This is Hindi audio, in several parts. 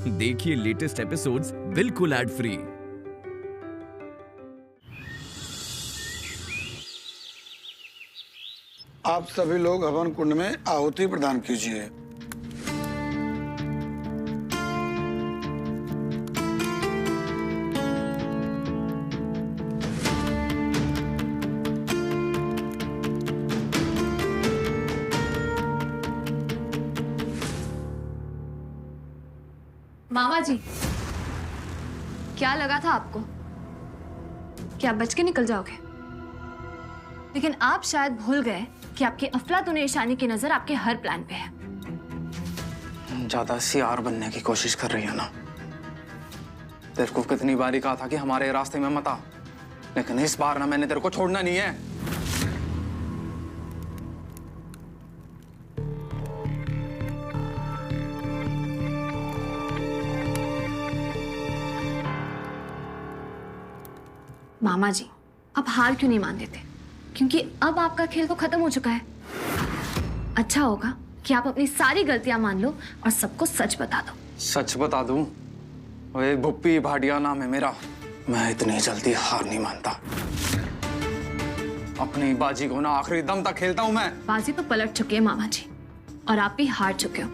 देखिए लेटेस्ट एपिसोड्स बिल्कुल एड फ्री। आप सभी लोग हवन कुंड में आहुति प्रदान कीजिए। मामा जी, क्या लगा था आपको कि आप बच के निकल जाओगे? लेकिन आप शायद भूल गए कि आपकी अफलातूनी ईशानी की नजर आपके हर प्लान पे है। ज्यादा सीआर बनने की कोशिश कर रही है ना। तेरे को कितनी बारी कहा था कि हमारे रास्ते में मत आ, लेकिन इस बार ना मैंने तेरे को छोड़ना नहीं है। मामा जी, आप हार क्यों नहीं मान देते? क्योंकि अब आपका खेल तो खत्म हो चुका है। अच्छा होगा कि आप अपनी सारी गलतियां मान लो और सबको सच बता दो। सच बता दूं? ओए भुप्पी भाटिया नाम है मेरा। मैं इतनी जल्दी हार नहीं मानता। अपनी बाजी को ना आखिरी दम तक खेलता हूं मैं। बाजी तो पलट चुकी है मामा जी, और आप भी हार चुके हो।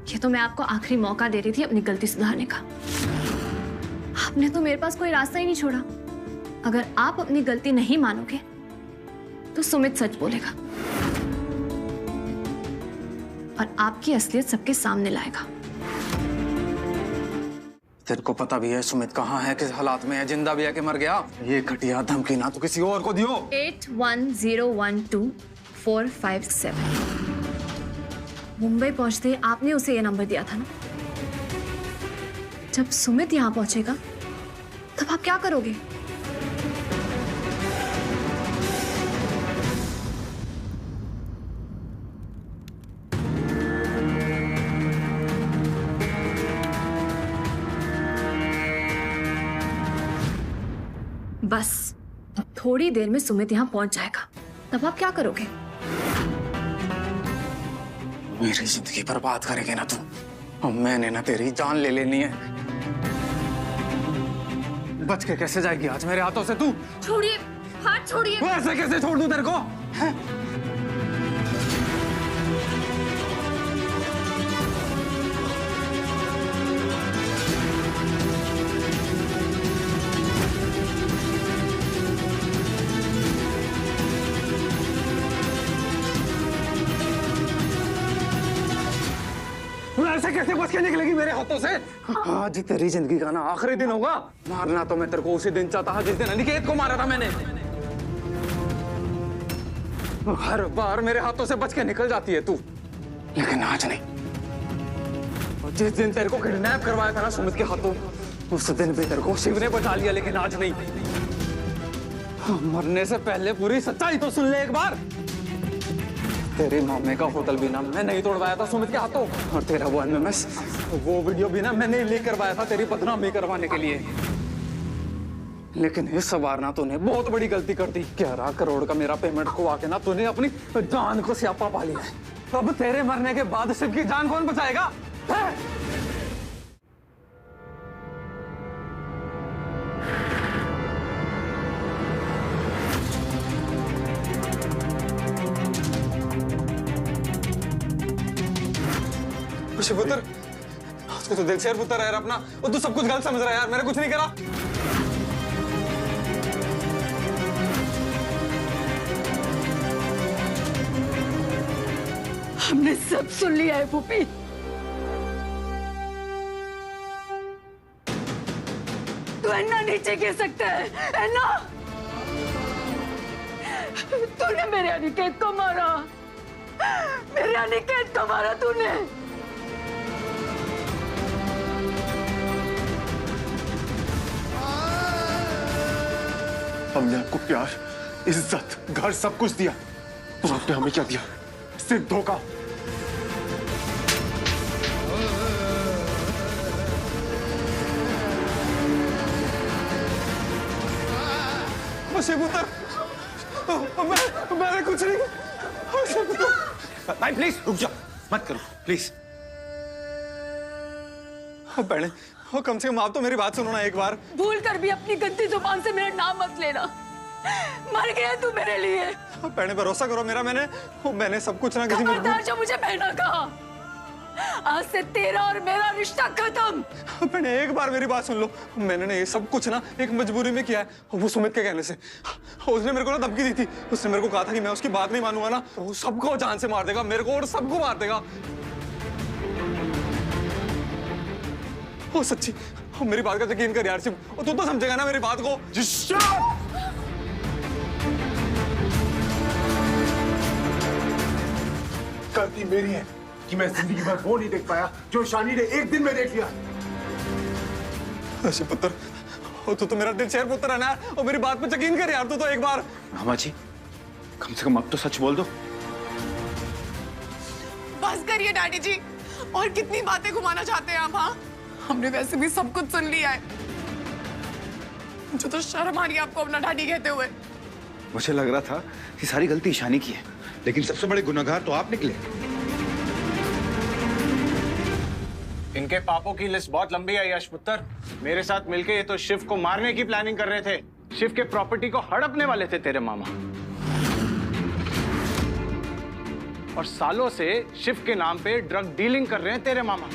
ये तो मैं आपको आखिरी मौका दे रही थी अपनी गलती सुधारने का। आपने तो मेरे पास कोई रास्ता ही नहीं छोड़ा। अगर आप अपनी गलती नहीं मानोगे तो सुमित सच बोलेगा और आपकी असलियत सबके सामने लाएगा। तेरे को पता भी है सुमित कहाँ है, किस हालात में है, जिंदा भी है कि मर गया? ये घटिया धमकी ना तो किसी और को दियो। 81012457। मुंबई पहुंचते ही आपने उसे ये नंबर दिया था ना। जब सुमित यहाँ पहुंचेगा तब आप क्या करोगे? बस अब थोड़ी देर में सुमित यहाँ पहुंच जाएगा, तब आप क्या करोगे? मेरी जिंदगी बर्बाद करेगी ना तू, और मैंने ना तेरी जान ले लेनी है। बच के कैसे जाएगी आज मेरे हाथों से तू? छोड़िए, हाथ छोड़िए। ऐसे कैसे छोड़ दूं तेरे को? है? ऐसे कैसे बच के निकलेगी मेरे हाथों से? आज तेरी जिंदगी का ना आखिरी दिन होगा। मारना तो मैं तेरे को उसी दिन चाहता था जिस दिन अनिकेत को मारा था मैंने। हर बार मेरे हाथों से बच के निकल जाती है तू, लेकिन आज नहीं। और जिस दिन तेरे को किडनैप करवाया था ना सुमित के हाथों, उस दिन भी तेरे को शिव ने बचा लिया, लेकिन आज नहीं। मरने से पहले पूरी सच्चाई तो सुन ले एक बार। तेरे मामे का होटल भी ना मैं नहीं तोड़वाया था सुमित के हाथों, और तेरा वो एमएमएस, वो वीडियो भी ना मैंने लीक करवाया था तेरी बदनामी करवाने के लिए। लेकिन इस बार ना तूने बहुत बड़ी गलती कर दी। 11 करोड़ का मेरा पेमेंट खुआ के ना तूने अपनी जान को स्यापा पा लिया है। अब तेरे मरने के बाद शिव की जान कौन बचाएगा? पुत्र, उसको तो देख यार पुत्र यार अपना, वो तू सब कुछ गलत समझ रहा है यार, मैंने कुछ नहीं करा। हमने सब सुन लिया है पुप्पी। तू अन्ना नीचे गिर सकता है, अन्ना। तूने मेरे अनिकेत को मारा, मेरे अनिकेत को मारा तूने। हमने आपको प्यार, इज्जत, घर सब कुछ दिया, तो आपने हमें क्या दिया? सिर्फ धोखा। शिवपुत्र, मैंने कुछ नहीं। भाई प्लीज रुक जाओ, मत करो प्लीज। बहने, कम से कम आप तो मेरी बात सुनो ना एक बार। भूल कर भी अपनी गंदी जुबान से मेरा नाम मत लेना। मर गया तू मेरे लिए। बहने भरोसा करो मेरा, मैंने सब कुछ ना किसी खबरदार जो मुझे बहना कहा। आज से तेरा और मेरा रिश्ता खत्म। बहने एक बार मेरी बात सुन लो, मैंने ना ये सब कुछ ना एक मजबूरी में किया है, वो सुमित के कहने से। उसने मेरे को ना धमकी दी थी, उसने मेरे को कहा था कि मैं उसकी बात नहीं मानूंगा ना तो वो सबको जान से मार देगा, मेरे को और सबको मार देगा। ओ सच्ची, मेरी बात का यकीन कर यार शिव, तू तो समझेगा ना मेरी बात को। गलती मेरी है कि मैं जिंदगी भर वो नहीं देख पाया जो ईशानी ने एक दिन में देख लिया। ऐसे पुत्र, तू तो मेरा दिल शेर पुत्र है ना, और मेरी बात पे यकीन कर यार तू तो एक बार। मामा जी, कम से कम अब तो सच बोल दो। बस करिए डैडी जी, और कितनी बातें घुमाना चाहते हैं आप? हाँ, हमने वैसे भी सब कुछ सुन लिया है। मुझे तो शर्म आ रही है आपको अपना डैडी कहते हुए। मुझे लग रहा था कि सारी गलती ईशानी की है, लेकिन सबसे बड़े गुनहगार तो आप निकले। इनके पापों की लिस्ट बहुत लंबी है यश पुत्र। मेरे साथ मिलके ये तो शिव को मारने की प्लानिंग कर रहे थे, शिव के प्रॉपर्टी को हड़पने वाले थे तेरे मामा, और सालों से शिव के नाम पे ड्रग डीलिंग कर रहे हैं तेरे मामा।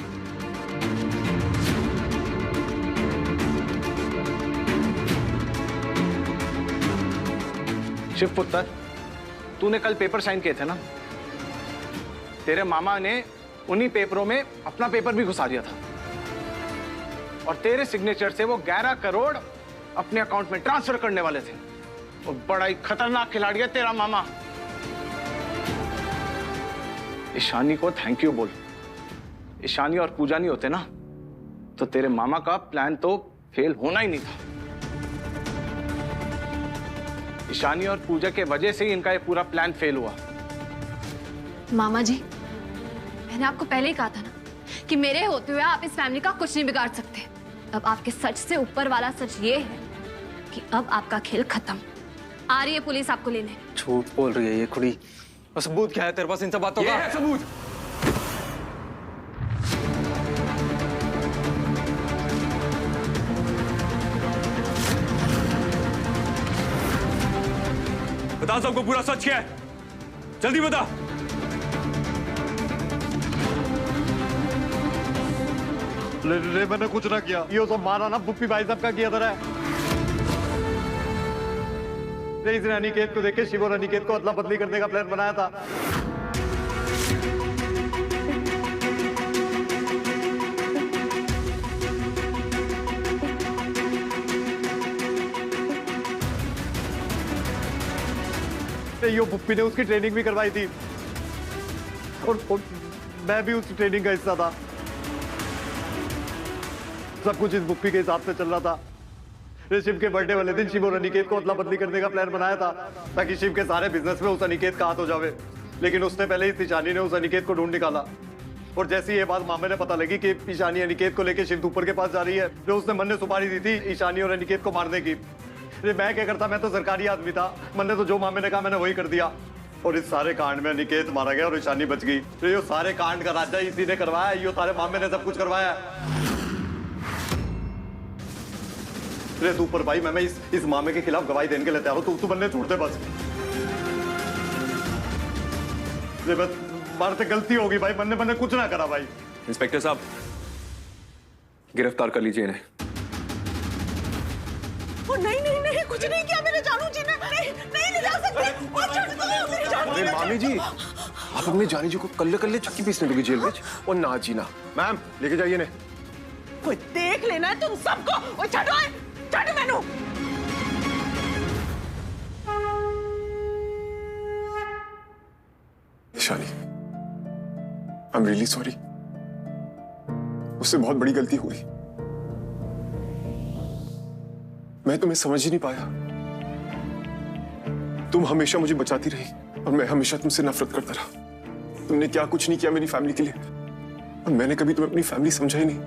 शिव पुत्र, तूने कल पेपर साइन किए थे ना, तेरे मामा ने उन्हीं पेपरों में अपना पेपर भी घुसा दिया था, और तेरे सिग्नेचर से वो 11 करोड़ अपने अकाउंट में ट्रांसफर करने वाले थे। वो बड़ा ही खतरनाक खिलाड़ी है तेरा मामा। ईशानी को थैंक यू बोल। ईशानी और पूजा नहीं होते ना तो तेरे मामा का प्लान तो फेल होना ही नहीं था। ईशानी और पूजा के वजह से ही इनका ये पूरा प्लान फेल हुआ। मामा जी, मैंने आपको पहले ही कहा था ना कि मेरे होते हुए आप इस फैमिली का कुछ नहीं बिगाड़ सकते। अब आपके सच से ऊपर वाला सच ये है कि अब आपका खेल खत्म। आ रही है पुलिस आपको लेने। झूठ बोल रही है ये कुड़ी। और सबूत क्या है तेरे पास इन सब बातों का? ये है सबूत। बता सबको पूरा सच क्या है, जल्दी बता। ले मैंने कुछ ना किया, ये सब मारा ना बुप्पी भाई साहब का किया था। इसने अनिकेत को देख के शिव और अनिकेत को अदला बदली करने का प्लान बनाया था। यो बुप्पी ने उसकी ट्रेनिंग भी करवाई थी, और मैं भी उस ट्रेनिंग का हिस्सा था। सब कुछ इस बुप्पी के हिसाब से चल रहा था। शिव के बर्थडे वाले दिन शिव और अनिकेत को अदला बदली करने का प्लान बनाया था ताकि शिव के सारे बिजनेस में उस अनिकेत का हाथ हो जावे। लेकिन उसने पहले ही ईशानी ने उस अनिकेत को ढूंढ निकाला, और जैसे ही ये बात मामे ने पता लगी कि ईशानी अनिकेत को लेकर शिव ऊपर के पास जा रही है, जो उसने मन ने सुपारी दी थी ईशानी और अनिकेत को मारने की। मैं क्या करता, मैं तो सरकारी आदमी था, मन ने तो जो मामे ने कहा मैंने वही कर दिया, और इस सारे कांड में अनिकेत मारा गया और ईशानी बच गई। तो ये सारे कांड का राजा इसी ने करवाया, ये सारे मामे ने सब कुछ करवाया। तू ऊपर भाई, मैं इस मामले के खिलाफ गवाही देने के लिए तैयार हूं। तू बनने छोड़ दे बस। मारते गलती होगी भाई, मैंने कुछ ना करा भाई। इंस्पेक्टर साहब, गिरफ्तार कर लीजिए इन्हें। नहीं नहीं नहीं, कुछ नहीं किया मेरे जानू जी ने। नहीं नहीं ले जा सकते, और छोड़ दो मेरी जानू जी। अरे मामी जी, आप अपनी जानी जी को कल्ले कल्ले चक्की पीसने दोगे जेल में? और ना जीना। मैम लेके जाइए इन्हें। कोई देख लेना है तुम सबको। और छोड़ो मैनू। Ishani, I am really sorry, उससे बहुत बड़ी गलती हुई। मैं तुम्हें समझ ही नहीं पाया। तुम हमेशा मुझे बचाती रही और मैं हमेशा तुमसे नफरत करता रहा। तुमने क्या कुछ नहीं किया मेरी फैमिली के लिए, और मैंने कभी तुम्हें अपनी फैमिली समझा ही नहीं।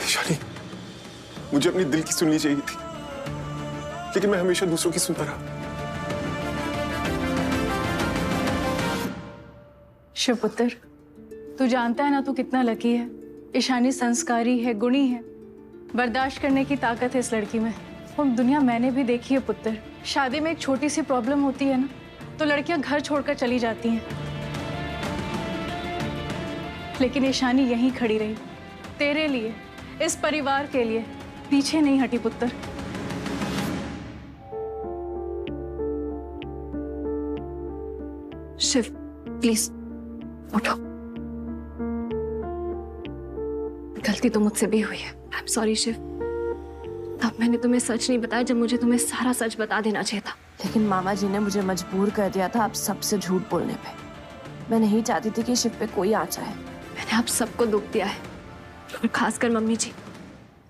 ईशानी, मुझे अपनी दिल की सुननी चाहिए थी, लेकिन मैं हमेशा दूसरों की सुनता रहा। शिवपुत्र, तू जानता है ना तू कितना लकी है। ईशानी संस्कारी है, गुणी है, बर्दाश्त करने की ताकत है इस लड़की में। वो दुनिया मैंने भी देखी है पुत्र। शादी में एक छोटी सी प्रॉब्लम होती है ना तो लड़कियां घर छोड़कर चली जाती हैं, लेकिन ईशानी यहीं खड़ी रही तेरे लिए, इस परिवार के लिए, पीछे नहीं हटी पुत्र। शिव प्लीज उठो। गलती तो मुझसे भी हुई है। I am sorry Shiv. तब मैंने तुम्हें सच नहीं बताया जब मुझे तुम्हें सारा सच बता देना चाहिए था। लेकिन मामा जी ने मुझे मजबूर कर दिया था आप सबसे झूठ बोलने पे। मैं नहीं चाहती थी कि शिव पे कोई आ जाए। मैंने आप सबको दुख दिया है, और खासकर मम्मी जी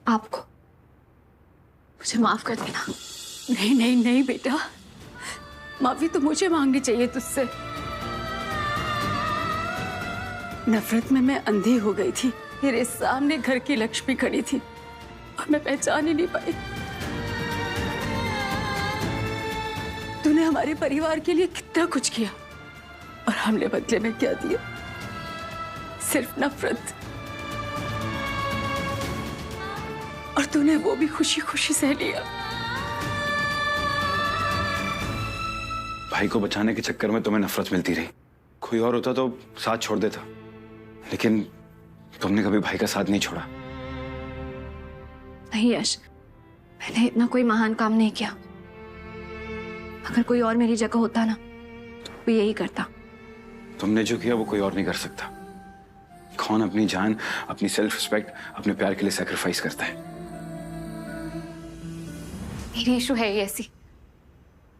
आपको। मुझे माफ कर देना। नहीं नहीं नहीं बेटा, माफी तो मुझे मांगनी चाहिए तुझसे। नफरत में मैं अंधी हो गई थी। मेरे सामने घर की लक्ष्मी खड़ी थी और मैं पहचान ही नहीं पाई। तूने हमारे परिवार के लिए कितना कुछ किया और हमने बदले में क्या दिया? सिर्फ नफरत। और तूने वो भी खुशी खुशी सह लिया। भाई को बचाने के चक्कर में तुम्हें नफरत मिलती रही। कोई और होता तो साथ छोड़ देता, लेकिन तुमने कभी भाई का साथ नहीं छोड़ा। नहीं यश, मैंने इतना कोई महान काम नहीं किया। अगर कोई और मेरी जगह होता ना तो वो यही करता। तुमने जो किया वो कोई और नहीं कर सकता। कौन अपनी जान, अपनी सेल्फ रिस्पेक्ट, अपने प्यार के लिए सैक्रिफाइस करता है? मेरी इशू है ये ऐसी,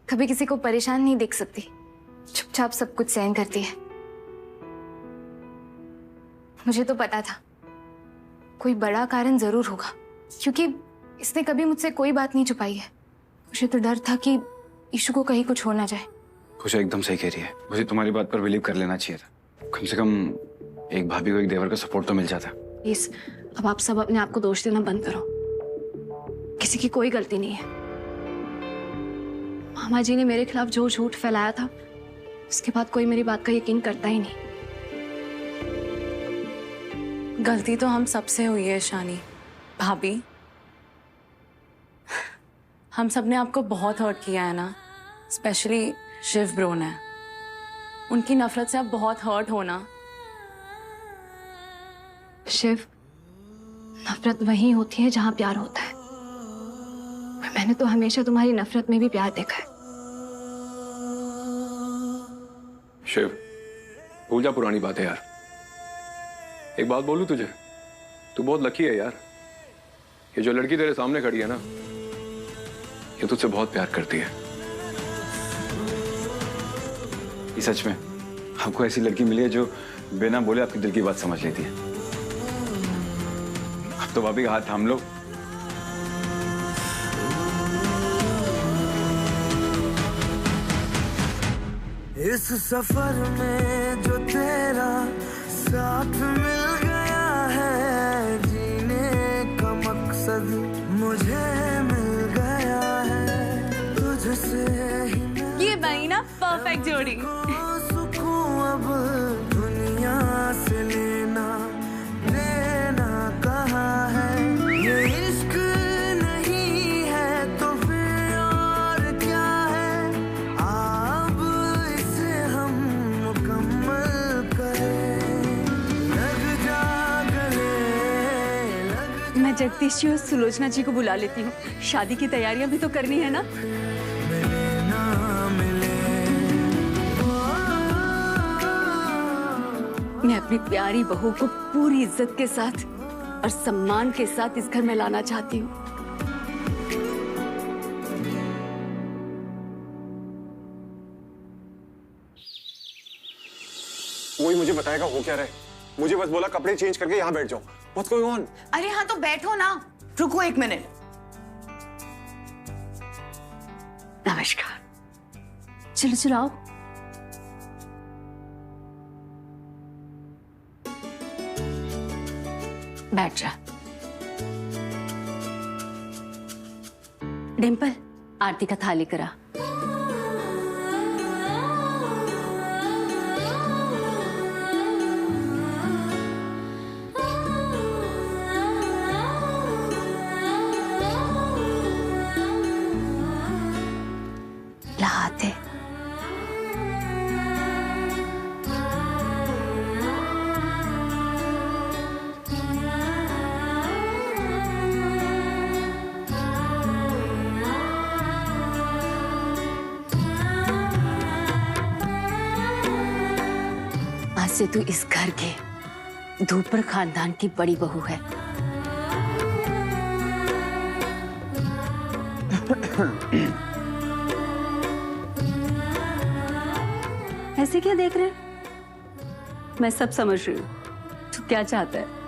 कभी किसी को परेशान नहीं देख सकती, चुपचाप सब कुछ सहन करती है। मुझे तो पता था कोई बड़ा कारण जरूर होगा, क्योंकि इसने कभी मुझसे कोई बात नहीं छुपाई है। मुझे तो डर था कि ईशु को कहीं कुछ हो ना जाए। कुछ एकदम सही कह रही है। मुझे तुम्हारी बात पर बिलीव कर लेना चाहिए था। कम से कम एक भाभी को एक देवर का सपोर्ट तो मिल जाता। प्लीज अब आप सब अपने आप को दोष देना बंद करो। किसी की कोई गलती नहीं है। मामा जी ने मेरे खिलाफ जो झूठ फैलाया था उसके बाद कोई मेरी बात का यकीन करता ही नहीं। गलती तो हम सबसे हुई है ईशानी भाभी। हम सब ने आपको बहुत हर्ट किया है ना, स्पेशली शिव ब्रो ने। उनकी नफरत से आप बहुत हर्ट हो ना। शिव, नफरत वहीं होती है जहां प्यार होता है। मैंने तो हमेशा तुम्हारी नफरत में भी प्यार देखा है। शिव, भूल जा पुरानी बातें यार। एक बात बोलूं तुझे, तू बहुत लकी है यार। ये जो लड़की तेरे सामने खड़ी है ना, ये तुझसे बहुत प्यार करती है। ये सच में आपको ऐसी लड़की मिली है जो बिना बोले आपकी दिल की बात समझ लेती है। अब तो भाभी का हाथ थाम लो। इस सफर में जो तेरा साथ मिल गया है, जीने का मकसद मुझे मिल गया है। तुझसे ही ये बनी ना परफेक्ट जोड़ी। सुकून अब दुनिया से लेना देना कहा है। ये इश्क नहीं है तो फिर और क्या है? अब इसे हम मुकम्मल करें। लग जा गले, लग मैं जगदीश जी और सुलोचना जी को बुला लेती हूँ। शादी की तैयारियां भी तो करनी है ना। मैं अपनी प्यारी बहू को पूरी इज्जत के साथ और सम्मान के साथ इस घर में लाना चाहती हूँ। वही मुझे बताएगा हो क्या रहा है। मुझे बस बोला कपड़े चेंज करके यहाँ बैठ जाओ। What's going on? अरे हाँ तो बैठो ना, रुको एक मिनट। नमस्कार। चलो चलो आओ। बैठ जा। डिम्पल, आरती का थाली करा। से तू इस घर के धूपर खानदान की बड़ी बहू है। ऐसे क्या देख रहे? मैं सब समझ रही हूँ। तू क्या चाहता है?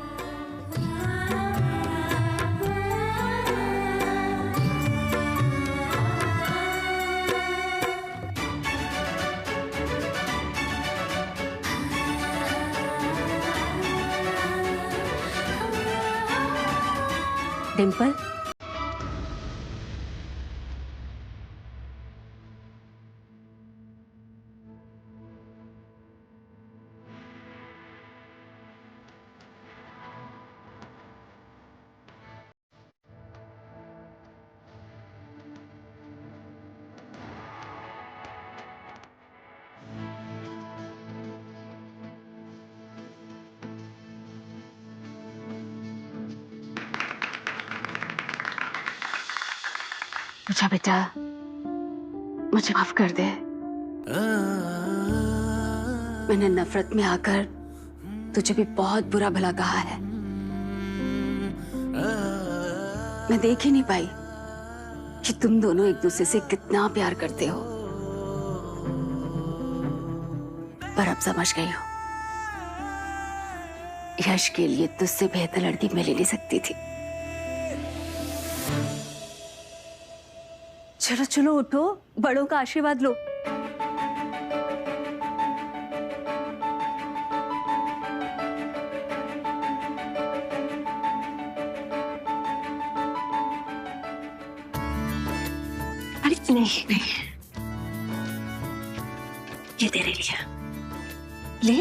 डिम्पल, पूछा बेटा, मुझे माफ कर दे। मैंने नफरत में आकर तुझे भी बहुत बुरा भला कहा है। मैं देख ही नहीं पाई कि तुम दोनों एक दूसरे से कितना प्यार करते हो, पर अब समझ गई हो। यश के लिए तुझसे बेहतर लड़की मिल ही नहीं सकती थी। चलो चलो उठो, बड़ों का आशीर्वाद लो। अरे नहीं नहीं, ये तेरे लिए ले।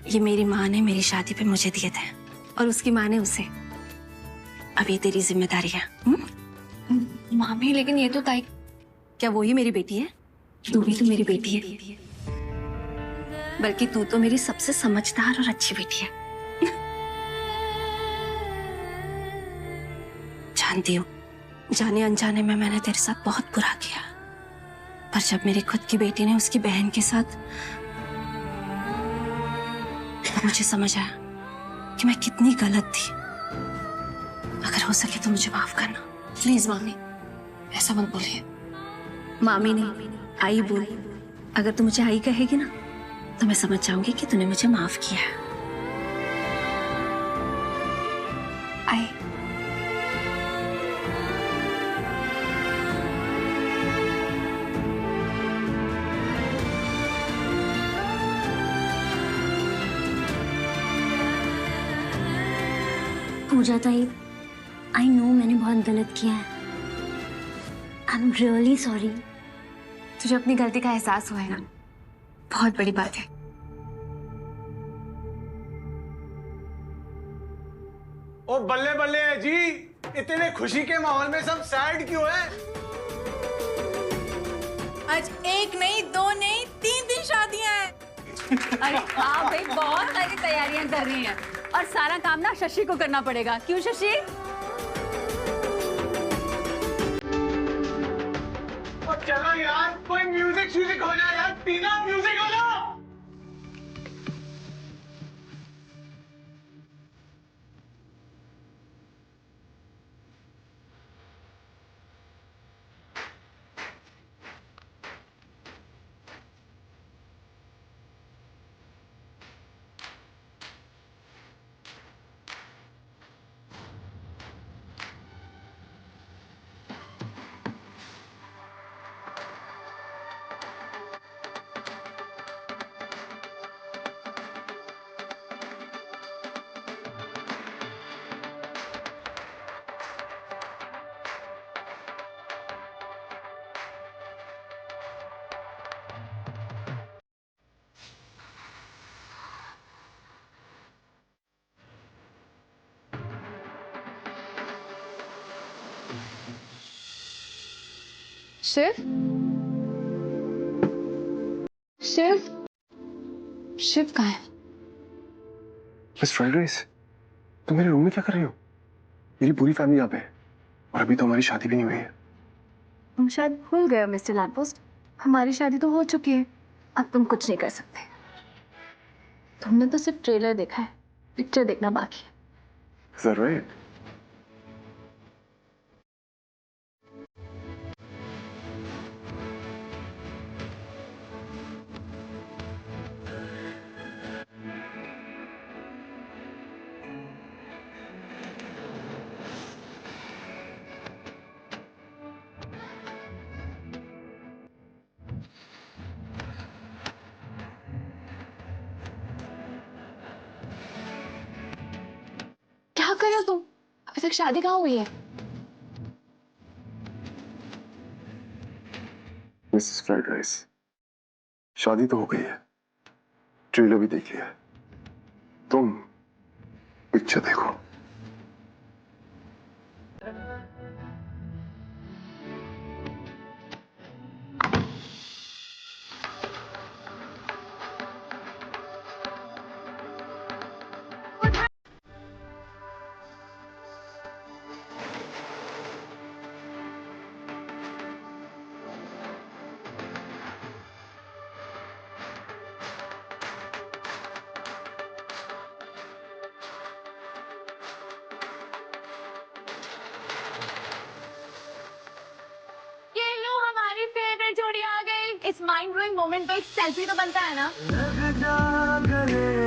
ये मेरी माँ ने मेरी शादी पे मुझे दिए थे और उसकी माँ ने उसे। अब ये तेरी जिम्मेदारी है। मामी, लेकिन ये तो ताई। क्या वो ही मेरी बेटी है? तू भी तो मेरी बेटी है, बल्कि तू तो मेरी सबसे समझदार और अच्छी बेटी है। जानती हूँ, जाने अनजाने में मैंने तेरे साथ बहुत बुरा किया, पर जब मेरी खुद की बेटी ने उसकी बहन के साथ, तो मुझे समझ आया कि मैं कितनी गलत थी। अगर हो सके तो मुझे माफ करना प्लीज। मामी, ऐसा मत बोलिए। मामी नहीं, आई बोल। अगर तू मुझे आई कहेगी ना, तो मैं समझ जाऊंगी कि तूने मुझे माफ किया है। आई। पूजा ताई, आई नो मैंने बहुत गलत किया है। I am really sorry. तुझे अपनी गलती का एहसास हुआ है ना, बहुत बड़ी बात है। ओ बल्ले बल्ले जी, इतने खुशी के माहौल में सब सैड क्यों है? आज एक नहीं, दो नहीं, 3 दिन शादियां हैं। अरे आप भाई बहुत सारी तैयारियां कर रही हैं और सारा काम ना शशि को करना पड़ेगा। क्यों शशि? चलो यार, कोई म्यूजिक हो जाए यार। टीना, म्यूजिक हो जाओ। शिव, शिव, शिव कहाँ है? मिस फ्राइड राइस, तुम मेरे रूम में क्या कर रही हो? मेरी पूरी फैमिली यहाँ पे है और अभी तो हमारी शादी भी नहीं हुई है। तुम शायद भूल गए हो मिस्टर लैम्पोस्ट, हमारी शादी तो हो चुकी है। अब तुम कुछ नहीं कर सकते। तुमने तो सिर्फ ट्रेलर देखा है, पिक्चर देखना बाकी है। Is that right? क्या कर रहे हो तुम? अभी तक शादी कहाँ हुई है? मिसेस फ्राइड राइस, शादी तो हो गई है, ट्रेलर भी देख लिया है, तुम पिक्चर देखो। ये लो, हमारी फेवरेट जोड़ी आ गई। इस माइंड ब्लोइंग मोमेंट पे एक सेल्फी तो बनता है ना। लग जा गले